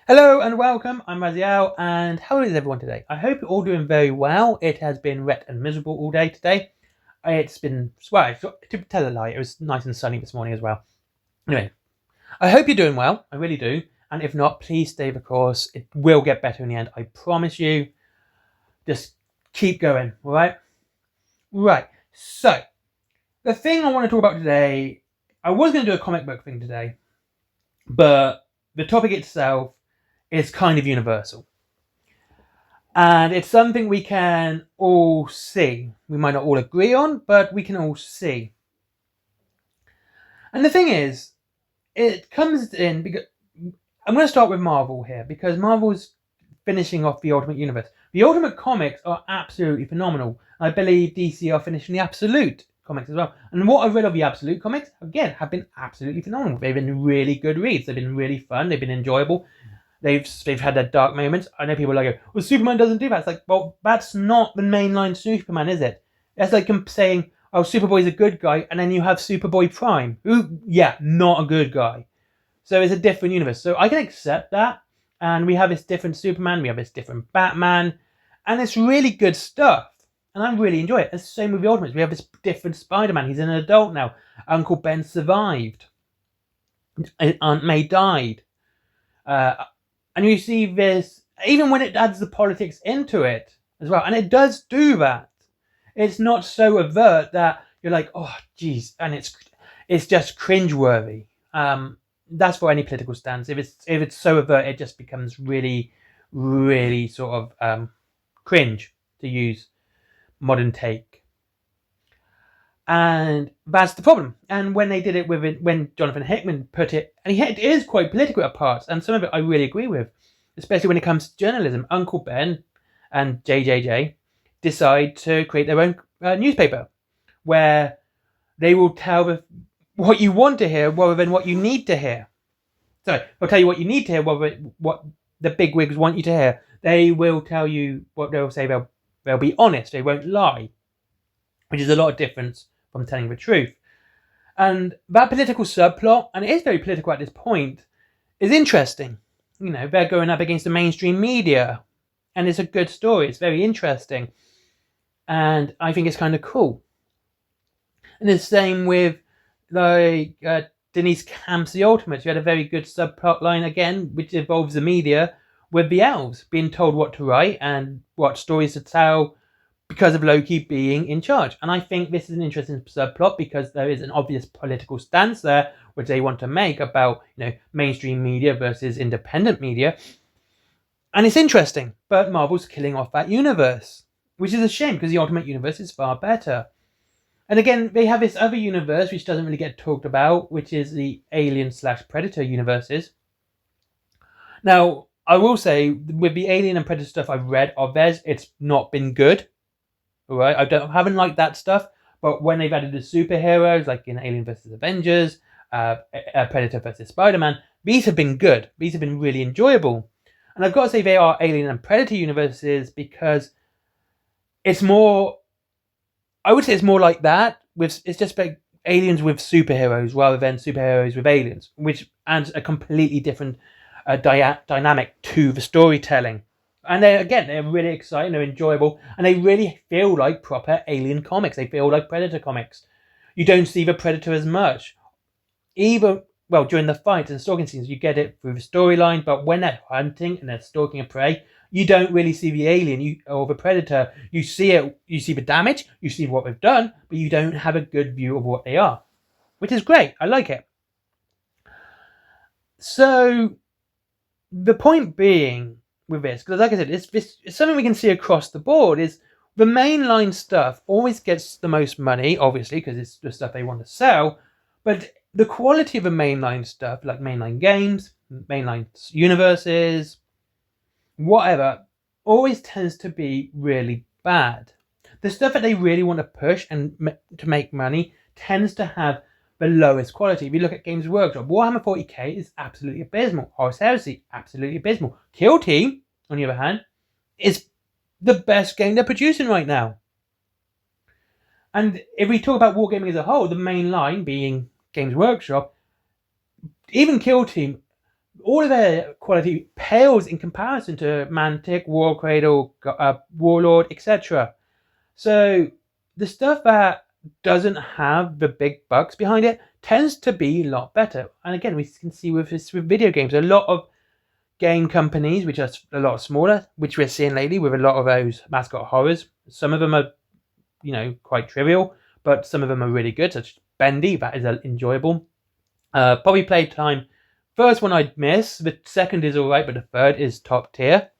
Hello and welcome, I'm Raziel, and how is everyone today? I hope you're all doing very well. It has been wet and miserable all day today. It's been, well, to tell a lie, it was nice and sunny this morning as well. Anyway, I hope you're doing well, I really do. And if not, please stay the course. It will get better in the end, I promise you. Just keep going, alright? Right, so, the thing I want to talk about today, I was going to do a comic book thing today, but the topic itself is kind of universal. And it's something we can all see. We might not all agree on, but we can all see. And the thing is, it comes in because I'm going to start with Marvel here because Marvel's finishing off the Ultimate Universe. The Ultimate comics are absolutely phenomenal. I believe DC are finishing the Absolute comics as well. And what I've read of the Absolute comics, again, have been absolutely phenomenal. They've been really good reads. They've been really fun. They've been enjoyable. They've had their dark moments. I know people are like, well, Superman doesn't do that. It's like, well, that's not the mainline Superman, is it? That's like saying, oh, Superboy's a good guy, and then you have Superboy Prime, who, yeah, not a good guy. So it's a different universe. So I can accept that. And we have this different Superman, we have this different Batman, and it's really good stuff. And I really enjoy it. It's the same with the Ultimates. We have this different Spider-Man. He's an adult now. Uncle Ben survived. Aunt May died. And you see this, even when it adds the politics into it as well. And it does do that. It's not so overt that you're like, oh, geez. And it's just cringeworthy. That's for any political stance. If it's so overt, it just becomes really, really sort of cringe, to use modern take. And that's the problem. And when they did it with it, when Jonathan Hickman put it, and it is quite political at parts, and some of it I really agree with, especially when it comes to journalism. Uncle Ben and JJJ decide to create their own newspaper where they will tell what you want to hear rather than what you need to hear. Sorry, they'll tell you what you need to hear rather than what the bigwigs want you to hear. They will tell you what they'll say. They'll be honest. They won't lie, which is a lot of difference from telling the truth. And that political subplot, and it is very political at this point, is interesting. You know, they're going up against the mainstream media, and it's a good story. It's very interesting, and I think it's kind of cool. And the same with like Denise Camp's The Ultimates. You had a very good subplot line again, which involves the media, with the elves being told what to write and what stories to tell because of Loki being in charge. And I think this is an interesting subplot because there is an obvious political stance there which they want to make about, you know, mainstream media versus independent media. And it's interesting, but Marvel's killing off that universe, which is a shame because the Ultimate Universe is far better. And again, they have this other universe which doesn't really get talked about, which is the Alien/Predator universes. Now, I will say, with the Alien and Predator stuff I've read of theirs, it's not been good. Alright, haven't liked that stuff, but when they've added the superheroes, like in Alien vs. Avengers, Predator vs. Spider-Man, these have been good. These have been really enjoyable. And I've got to say they are Alien and Predator universes because it's more, I would say it's more like that. It's just like aliens with superheroes rather than superheroes with aliens, which adds a completely different dynamic to the storytelling. And they're really exciting, they're enjoyable, and they really feel like proper Alien comics. They feel like Predator comics. You don't see the Predator as much. Even, well, during the fights and stalking scenes, you get it through the storyline, but when they're hunting and they're stalking a prey, you don't really see the alien or the Predator. You see it, you see the damage, you see what they've done, but you don't have a good view of what they are. Which is great, I like it. So, the point being with this, because like I said, it's something we can see across the board, is the mainline stuff always gets the most money, obviously, because it's the stuff they want to sell, but the quality of the mainline stuff, like mainline games, mainline universes, whatever, always tends to be really bad. The stuff that they really want to push and to make money tends to have the lowest quality. If you look at Games Workshop, Warhammer 40k is absolutely abysmal. Horus Heresy, absolutely abysmal. Kill Team, on the other hand, is the best game they're producing right now. And if we talk about wargaming as a whole, the main line being Games Workshop, even Kill Team all of their quality pales in comparison to Mantic, War Cradle, Warlord, etc. So the stuff that doesn't have the big bucks behind it tends to be a lot better. And again, we can see with this with video games, a lot of game companies which are a lot smaller, which we're seeing lately with a lot of those mascot horrors. Some of them are, quite trivial, but some of them are really good, such as Bendy. That is enjoyable. Probably playtime. First one I'd miss. The second is alright, but the third is top tier.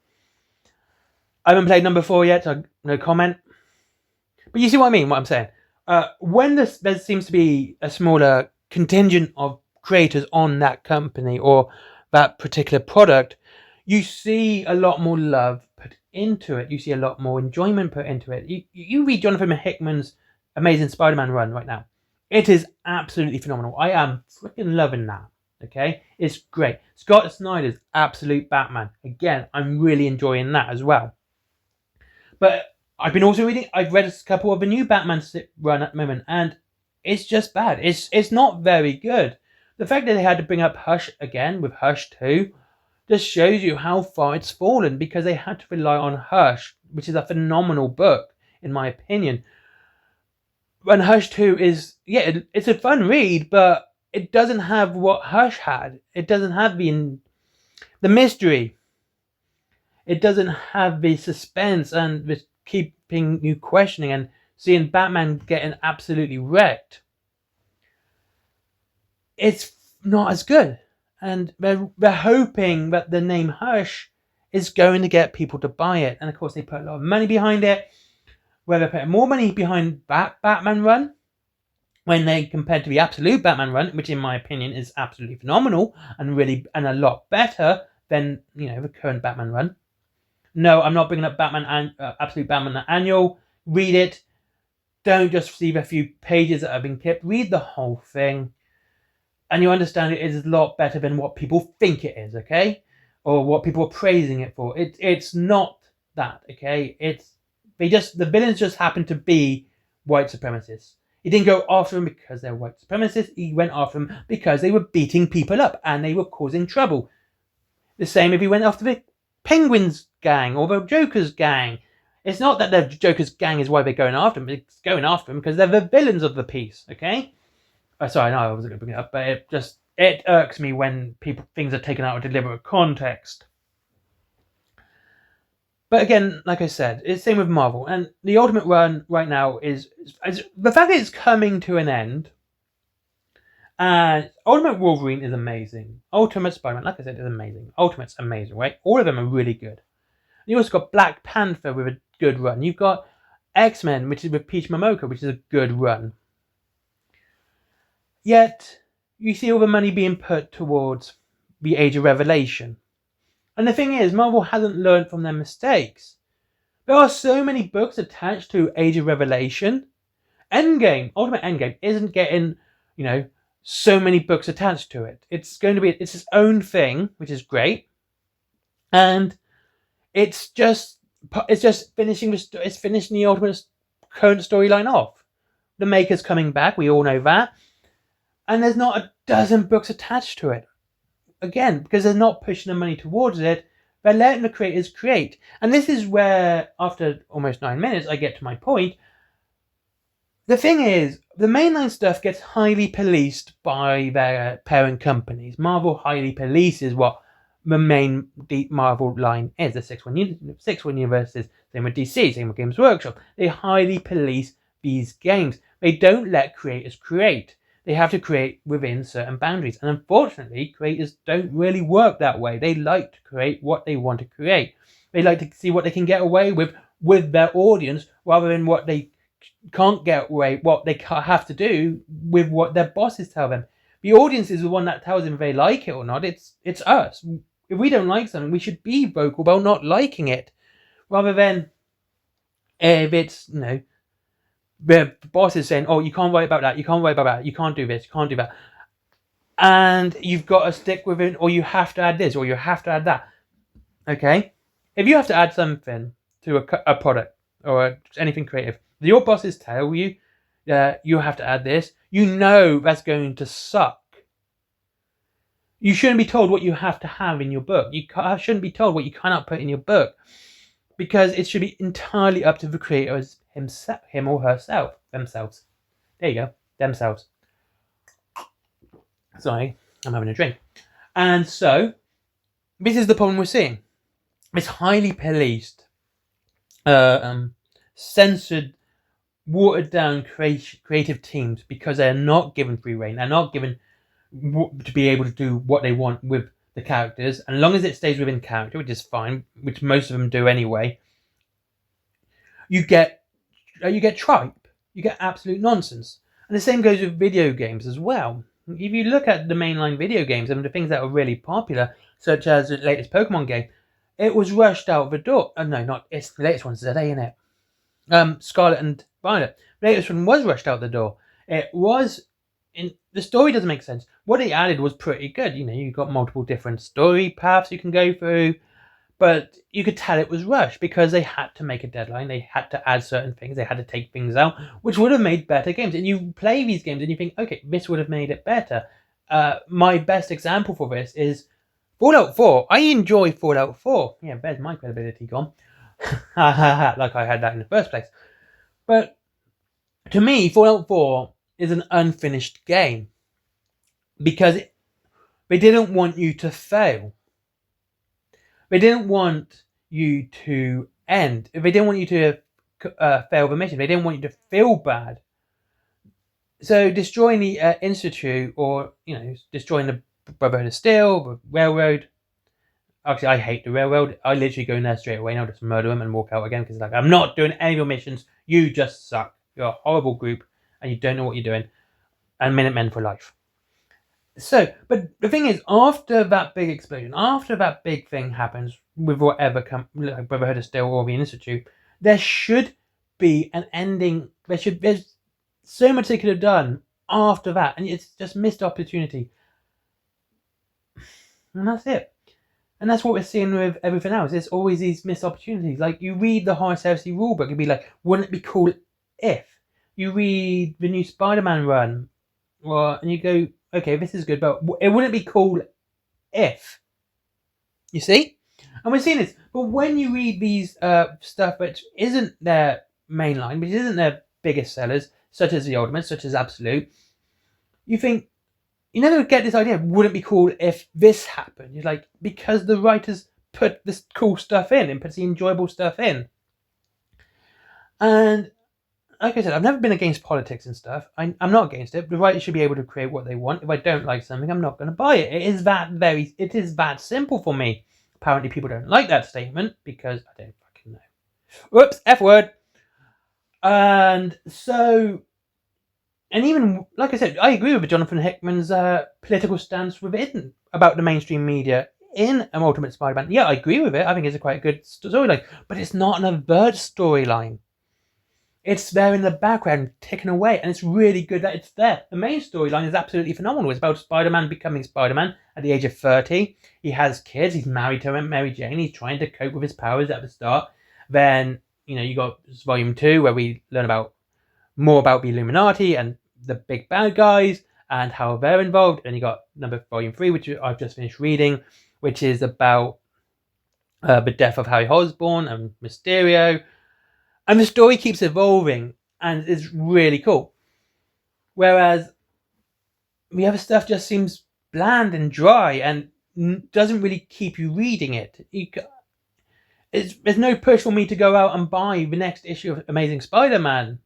I haven't played number 4 yet, so no comment. But you see what I mean, what I'm saying. When there seems to be a smaller contingent of creators on that company or that particular product, you see a lot more love put into it. You see a lot more enjoyment put into it. You read Jonathan Hickman's Amazing Spider-Man run right now. It is absolutely phenomenal. I am freaking loving that. Okay, it's great. Scott Snyder's absolute Batman. Again, I'm really enjoying that as well. But I've read a couple of the new Batman run at the moment, and it's just bad. It's not very good. The fact that they had to bring up Hush again with Hush 2 just shows you how far it's fallen, because they had to rely on Hush, which is a phenomenal book, in my opinion. And Hush 2 is, it's a fun read, but it doesn't have what Hush had. It doesn't have the mystery. It doesn't have the suspense and the keeping you questioning and seeing Batman getting absolutely wrecked. It's not as good. And they're hoping that the name Hush is going to get people to buy it. And of course, they put a lot of money behind it. Where they're putting more money behind that Batman run, when they compared to the absolute Batman run, which in my opinion is absolutely phenomenal and a lot better than the current Batman run. No, I'm not bringing up Absolute Batman Annual. Read it. Don't just see the few pages that have been clipped. Read the whole thing, and you understand it is a lot better than what people think it is. Okay, or what people are praising it for. It's not that. Okay, the villains just happen to be white supremacists. He didn't go after them because they're white supremacists. He went after them because they were beating people up and they were causing trouble. The same if he went after the Penguin's gang or the Joker's gang. It's not that the Joker's gang is why they're going after him. It's going after him because they're the villains of the piece. Okay. Sorry, no, I wasn't going to bring it up, but it irks me when things are taken out of deliberate context. But again, like I said, it's the same with Marvel. And the Ultimate Run right now is the fact that it's coming to an end. And Ultimate Wolverine is amazing. Ultimate Spider-Man, like I said, is amazing. Ultimate's amazing, right? All of them are really good. You also got Black Panther with a good run. You've got X-Men, which is with Peach Momoko, which is a good run. Yet, you see all the money being put towards the Age of Revelation. And the thing is, Marvel hasn't learned from their mistakes. There are so many books attached to Age of Revelation. Ultimate Endgame isn't getting, so many books attached to it. It's its own thing, which is great. And it's just finishing the Ultimate current storyline off. The Maker's coming back, we all know that. And there's not a dozen books attached to it. Again, because they're not pushing the money towards it, they're letting the creators create. And this is where, after almost 9 minutes, I get to my point. The thing is, the mainline stuff gets highly policed by their parent companies. Marvel highly polices what the main deep Marvel line is. The 6-1 universes, same with DC, same with Games Workshop. They highly police these games. They don't let creators create. They have to create within certain boundaries. And unfortunately, creators don't really work that way. They like to create what they want to create. They like to see what they can get away with their audience, rather than what they can't get away, what they have to do with what their bosses tell them. The audience is the one that tells them if they like it or not. It's us. If we don't like something, we should be vocal about not liking it, rather than if it's, the boss is saying, oh, you can't write about that, you can't write about that, you can't do this, you can't do that. And you've got to stick with it, or you have to add this, or you have to add that. Okay? If you have to add something to a product, or anything creative, your bosses tell you you have to add this, that's going to suck. You shouldn't be told what you have to have in your book. You shouldn't be told what you cannot put in your book, because it should be entirely up to the creators him or herself, themselves. There you go, themselves. Sorry, I'm having a drink. And so, this is the problem we're seeing. This highly policed, censored, watered down creative teams, because they're not given free reign. They're not given to be able to do what they want with the characters. And as long as it stays within character, which is fine, which most of them do anyway, you get tripe. You get absolute nonsense. And the same goes with video games as well. If you look at the mainline video games and the things that are really popular, such as the latest Pokemon game, it was rushed out the door. Oh, no, not it's the latest one's today, isn't it? Scarlet and Violet. The latest one was rushed out the door. It was the story doesn't make sense. What it added was pretty good. You know, you got multiple different story paths you can go through, but you could tell it was rushed because they had to make a deadline. They had to add certain things. They had to take things out, which would have made better games. And you play these games and you think, okay, this would have made it better. My best example for this is Fallout 4. I enjoy Fallout 4. Yeah, there's my credibility gone. Like I had that in the first place. But to me, Fallout 4 is an unfinished game because they didn't want you to fail. They didn't want you to end. They didn't want you to fail the mission. They didn't want you to feel bad. So destroying the Institute, or destroying the Brotherhood of Steel, the railroad. Actually, I hate the railroad. I literally go in there straight away and I'll just murder them and walk out again because I'm not doing any of your missions. You just suck. You're a horrible group and you don't know what you're doing. And Minutemen for life. So, but the thing is, after that big explosion, after that big thing happens with whatever like Brotherhood of Steel or the Institute, there should be an ending. There's so much they could have done after that, and it's just missed opportunity. And that's it. And that's what we're seeing with everything else. There's always these missed opportunities. Like, you read the High Heresy rulebook, it'd be like, wouldn't it be cool if? You read the new Spider-Man run, and you go, okay, this is good, but it wouldn't be cool if. You see? And we're seeing this. But when you read these stuff which isn't their mainline, which isn't their biggest sellers, such as the Ultimates, such as Absolute, you think, you never get this idea, wouldn't it be cool if this happened? You're like, because the writers put this cool stuff in and put the enjoyable stuff in. And like I said, I've never been against politics and stuff. I'm not against it. The writers should be able to create what they want. If I don't like something, I'm not going to buy it. It is that simple for me. Apparently people don't like that statement because I don't fucking know. Whoops, F word. And so, and even, like I said, I agree with Jonathan Hickman's political stance within about the mainstream media in an Ultimate Spider-Man. Yeah, I agree with it. I think it's a quite good storyline. But it's not an overt storyline. It's there in the background, ticking away, and it's really good that it's there. The main storyline is absolutely phenomenal. It's about Spider-Man becoming Spider-Man at the age of 30. He has kids. He's married to Mary Jane. He's trying to cope with his powers at the start. Then, you got Volume 2, where we learn more about the Illuminati and the big bad guys and how they're involved. And you got Volume 3, which I've just finished reading, which is about the death of Harry Osborn and Mysterio. And the story keeps evolving and it's really cool. Whereas the other stuff just seems bland and dry and doesn't really keep you reading it. There's no push for me to go out and buy the next issue of Amazing Spider-Man,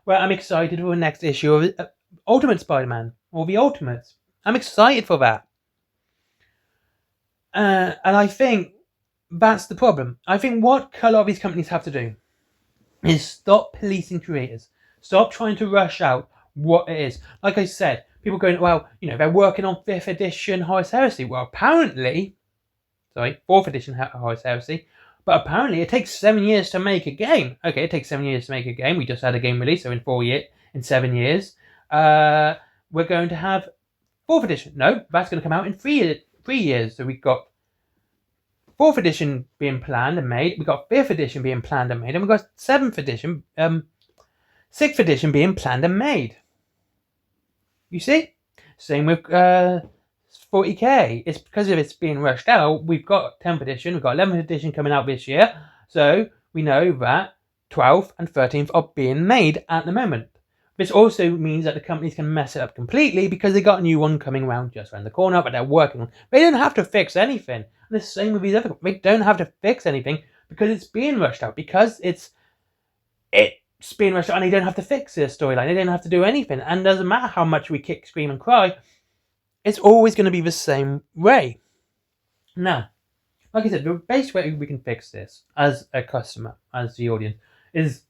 where I'm excited for the next issue of Ultimate Spider-Man or the Ultimates. I'm excited for that. And I think that's the problem. I think what a lot of these companies have to do is stop policing creators. Stop trying to rush out what it is. Like I said, people going, well, they're working on 5th edition Horus Heresy. Well, apparently, 4th edition Horus Heresy, but apparently it takes 7 years to make a game. Okay, it takes 7 years to make a game. We just had a game release, so in 7 years, we're going to have 4th edition. No, that's going to come out in 3 years. So we've got 4th edition being planned and made. We've got 5th edition being planned and made. And we've got 7th edition, 6th edition being planned and made. You see? Same with 40k. It's because of it's being rushed out. We've got 10th edition, we've got 11th edition coming out this year, so we know that 12th and 13th are being made at the moment. This also means that the companies can mess it up completely because they got a new one coming around just around the corner that they're working on. They don't have to fix anything. And the same with these other. They don't have to fix anything because it's being rushed out. Because it's being rushed out, and they don't have to fix their storyline. They don't have to do anything. And it doesn't matter how much we kick, scream, and cry. It's always going to be the same way. Now, like I said, the best way we can fix this as a customer, as the audience, is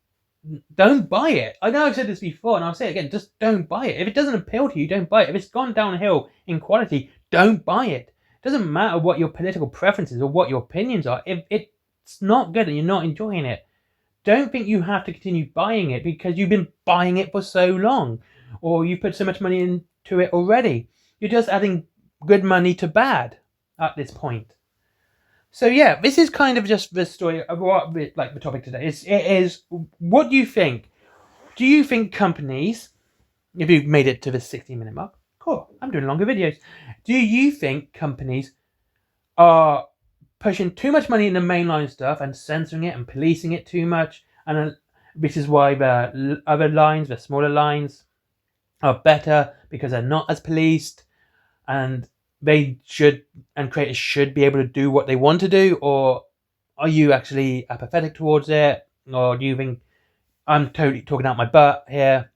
don't buy it. I know I've said this before, and I'll say it again, just don't buy it. If it doesn't appeal to you, don't buy it. If it's gone downhill in quality, don't buy it. It doesn't matter what your political preferences or what your opinions are. If it's not good and you're not enjoying it, don't think you have to continue buying it because you've been buying it for so long, or you put so much money into it already. You're just adding good money to bad at this point. So yeah, this is kind of just the story of what, like, the topic today. It is, what do you think? Do you think companies, if you've made it to the 60-minute mark, cool, I'm doing longer videos. Do you think companies are pushing too much money into mainline stuff and censoring it and policing it too much? And this is why the other lines, the smaller lines, are better because they're not as policed, and they should, and creators should be able to do what they want to do? Or are you actually apathetic towards it? Or do you think I'm totally talking out my butt here?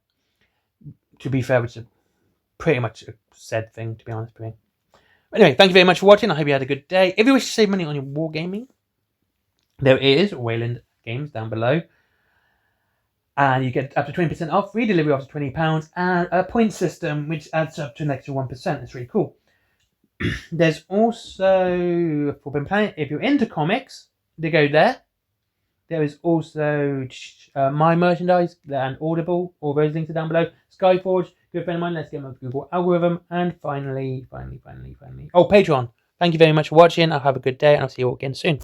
To be fair, it's pretty much a said thing, to be honest with you. Anyway, thank you very much for watching. I hope you had a good day. If you wish to save money on your wargaming, there is Wayland Games down below. And you get up to 20% off, free delivery up to £20, and a point system, which adds up to an extra 1%. It's really cool. There's also Forbidden Planet. If you're into comics, they go there. There is also my merchandise and Audible. All those links are down below. Skyforge, good friend of mine. Let's get my Google algorithm. And finally, oh, Patreon. Thank you very much for watching. I'll have a good day, and I'll see you all again soon.